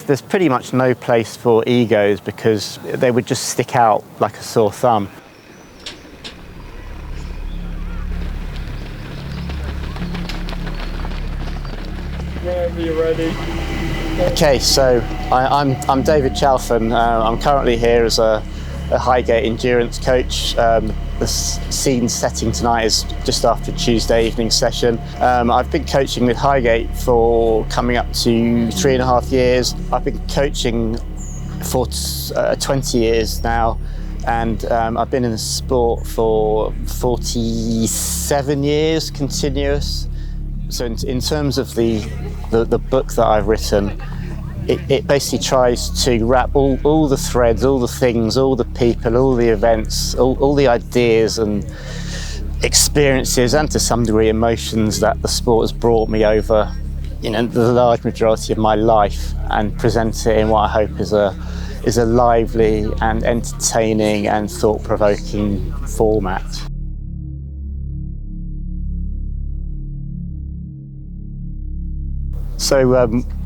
There's pretty much no place for egos because they would just stick out like a sore thumb. Whenever you're ready. Okay, so I'm David Chalfen. I'm currently here as a Highgate endurance coach. The scene setting tonight is just after a Tuesday evening session. I've been coaching with Highgate for coming up to 3.5 years. I've been coaching for 20 years now, and I've been in the sport for 47 years continuous. So in terms of the book that I've written, it basically tries to wrap all the threads, all the things, all the people, all the events, all the ideas and experiences, and to some degree emotions that the sport has brought me over, the large majority of my life, and present it in what I hope is a lively and entertaining and thought-provoking format. So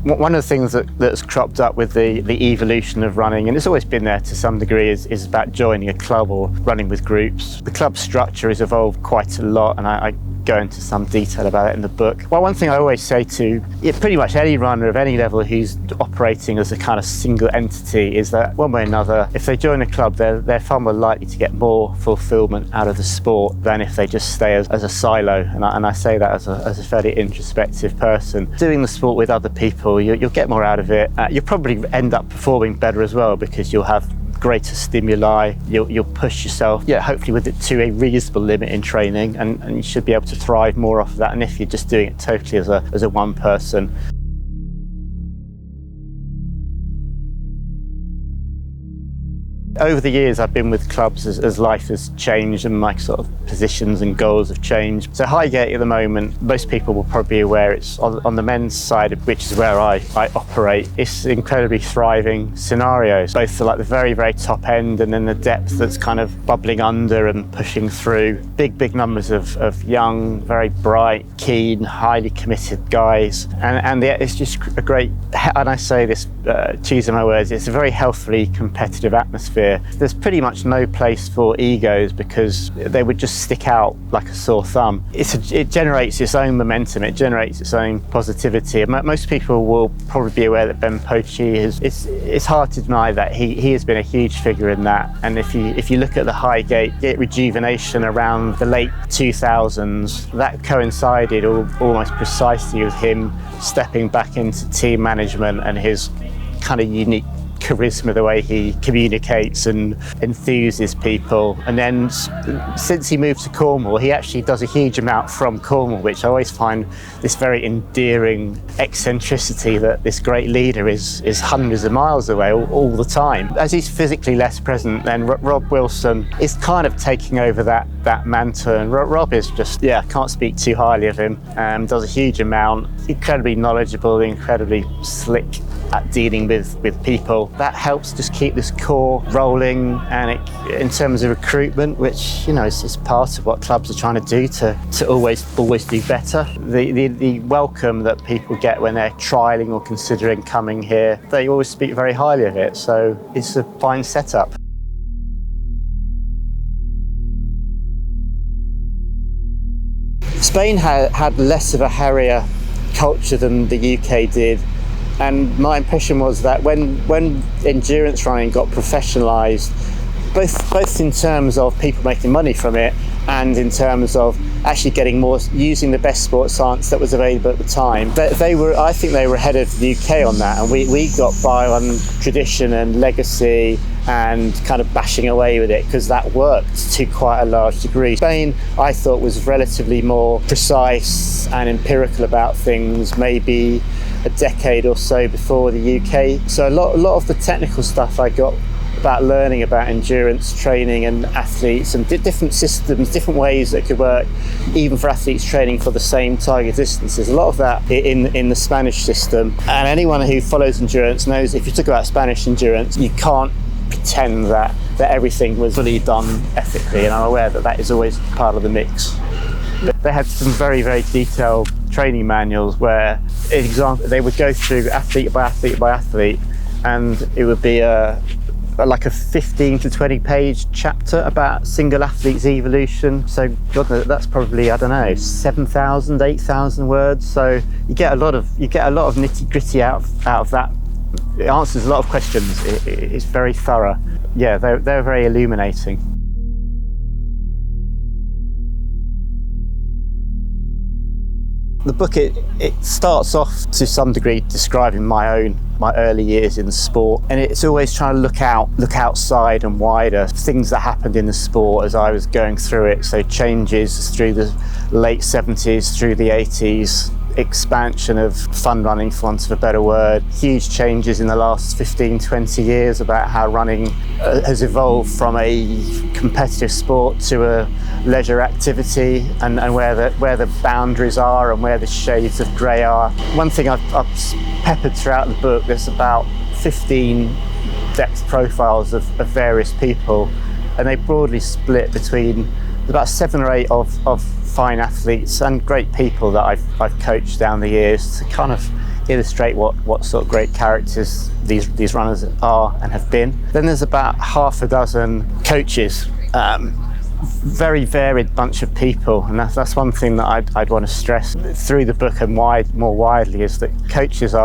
one of the things that's cropped up with the evolution of running, and it's always been there to some degree, is about joining a club or running with groups. The club structure has evolved quite a lot, and I go into some detail about it in the book. Well, one thing I always say to pretty much any runner of any level who's operating as a kind of single entity is that one way or another, if they join a club, they're far more likely to get more fulfillment out of the sport than if they just stay as a silo. And I say that as a fairly introspective person. Doing the sport with other people, you'll get more out of it. You'll probably end up performing better as well because you'll have greater stimuli, you'll push yourself, hopefully with it to a reasonable limit in training, and you should be able to thrive more off of that than if you're just doing it totally as a one person. Over the years I've been with clubs as life has changed and my sort of positions and goals have changed. So Highgate at the moment, most people will probably be aware it's on the men's side, which is where I operate. It's incredibly thriving scenarios, both like the very, very top end and then the depth that's kind of bubbling under and pushing through. Big numbers of young, very bright, keen, highly committed guys. And it's just a great, and I say this, choosing my words, it's a very healthily competitive atmosphere. There's pretty much no place for egos because they would just stick out like a sore thumb. It generates its own momentum, it generates its own positivity. Most people will probably be aware that Ben Pochi it's hard to deny that he has been a huge figure in that. And if you look at the Highgate rejuvenation around the late 2000s, that coincided almost precisely with him stepping back into team management and his kind of unique charisma, the way he communicates and enthuses people. And then since he moved to Cornwall, he actually does a huge amount from Cornwall, which I always find this very endearing eccentricity that this great leader is hundreds of miles away all the time. As he's physically less present, then Rob Wilson is kind of taking over that mantle, and Rob is just, can't speak too highly of him. Does a huge amount, incredibly knowledgeable, incredibly slick at dealing with people. That helps just keep this core rolling, and in terms of recruitment, which is part of what clubs are trying to do to always do better. The welcome that people get when they're trialling or considering coming here, they always speak very highly of it, so it's a fine setup. Spain had less of a Harrier culture than the UK did. And my impression was that when endurance running got professionalised, both in terms of people making money from it and in terms of actually getting more, using the best sports science that was available at the time, I think they were ahead of the UK on that, and we got by on tradition and legacy and kind of bashing away with it because that worked to quite a large degree. Spain, I thought, was relatively more precise and empirical about things, maybe a decade or so before the UK. So a lot of the technical stuff I got about learning about endurance training and athletes and different systems, different ways that could work even for athletes training for the same target distances. A lot of that in the Spanish system. And anyone who follows endurance knows if you talk about Spanish endurance, you can't pretend that everything was fully done ethically, and I'm aware that is always part of the mix. They had some very, very detailed training manuals where, for example, they would go through athlete by athlete by athlete and it would be like a 15 to 20 page chapter about single athlete's evolution. So God, that's probably, I don't know, 7,000, 8,000 words. So you get a lot of nitty gritty out of that. It answers a lot of questions. It's very thorough. Yeah, they're very illuminating. The book, it starts off to some degree describing my early years in the sport, and it's always trying to look outside and wider, things that happened in the sport as I was going through it. So changes through the late 70s, through the 80s, expansion of fun running, for want of a better word, huge changes in the last 15, 20 years about how running has evolved from a competitive sport to a leisure activity, and where the boundaries are and where the shades of grey are. One thing I've peppered throughout the book, there's about 15 depth profiles of various people, and they broadly split between about 7 or 8 of fine athletes and great people that I've coached down the years to kind of illustrate what sort of great characters these runners are and have been. Then there's about half a dozen coaches, very varied bunch of people, and that's one thing that I'd want to stress through the book and more widely, is that coaches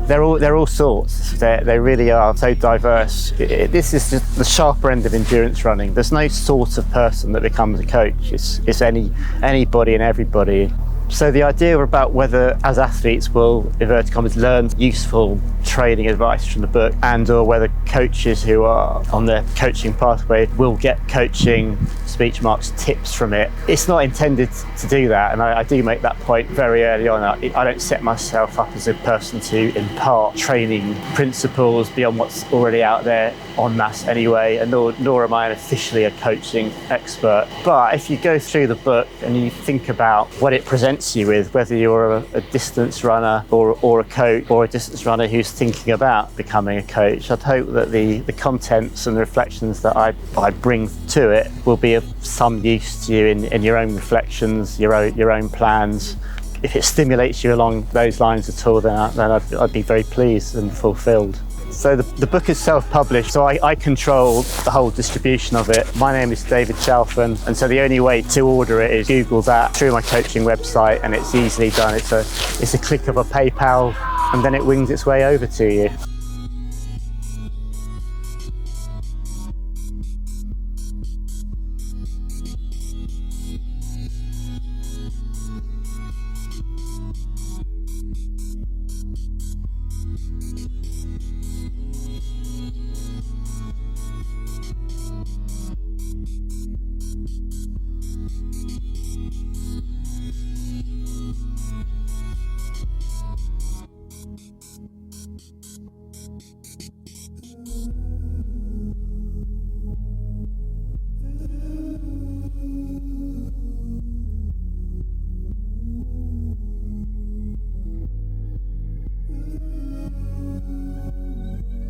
they're all sorts. They really are so diverse. This is just the sharper end of endurance running. There's no sort of person that becomes a coach. It's anybody and everybody. So the idea about whether, as athletes, will, inverted commas, learn useful training advice from the book, and or whether coaches who are on their coaching pathway will get coaching, speech marks, tips from it. It's not intended to do that, and I do make that point very early on. I don't set myself up as a person to impart training principles beyond what's already out there en masse anyway, and nor am I officially a coaching expert. But if you go through the book and you think about what it presents you with, whether you're a distance runner or a coach, or a distance runner who's thinking about becoming a coach, I'd hope that the contents and the reflections that I bring to it will be of some use to you in your own reflections, your own plans. If it stimulates you along those lines at all, then I'd be very pleased and fulfilled. So the book is self-published, so I control the whole distribution of it. My name is David Chalfen, and so the only way to order it is Google that through my coaching website, and it's easily done. It's a click of a PayPal, and then it wings its way over to you.